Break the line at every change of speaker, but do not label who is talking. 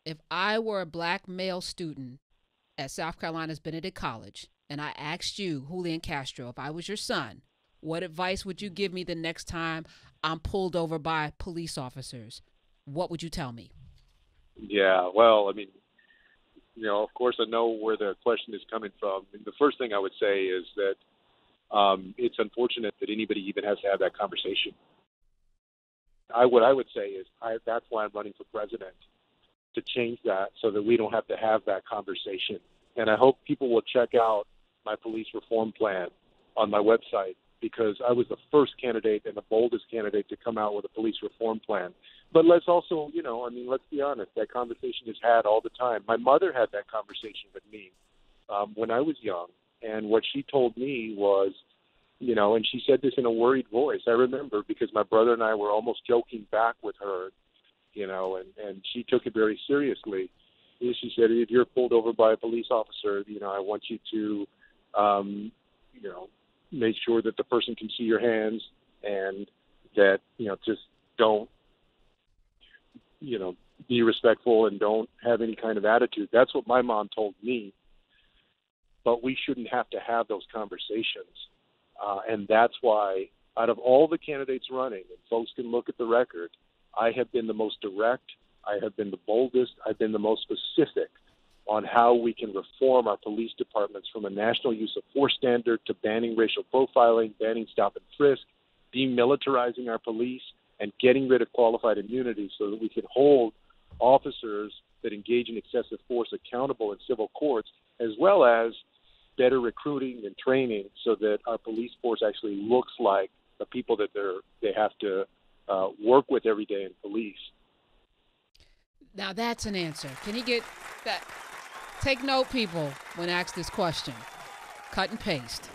If I were a black male student at South Carolina's Benedict College and I asked you, Julian Castro, if I was your son, what advice would you give me the next time I'm pulled over by police officers? What would you tell me?
Yeah, well, I mean, of course, I know where the question is coming from. And the first thing I would say is that it's unfortunate that anybody even has to have that conversation. What I would say is that's why I'm running for president, to change that so that we don't have to have that conversation. And I hope people will check out my police reform plan on my website, because I was the first candidate and the boldest candidate to come out with a police reform plan. But let's also, let's be honest, that conversation is had all the time. My mother had that conversation with me when I was young. And what she told me was, and she said this in a worried voice. I remember, because my brother and I were almost joking back with her, and she took it very seriously. She said, if you're pulled over by a police officer, I want you to, make sure that the person can see your hands, and that, just don't, be respectful and don't have any kind of attitude. That's what my mom told me. But we shouldn't have to have those conversations. And that's why, out of all the candidates running, and folks can look at the record, I have been the most direct, I have been the boldest, I've been the most specific on how we can reform our police departments, from a national use of force standard to banning racial profiling, banning stop and frisk, demilitarizing our police, and getting rid of qualified immunity so that we can hold officers that engage in excessive force accountable in civil courts, as well as better recruiting and training so that our police force actually looks like the people that they have to work with every day in police.
Now that's an answer. Can you get that? Take note, people, when asked this question. Cut and paste.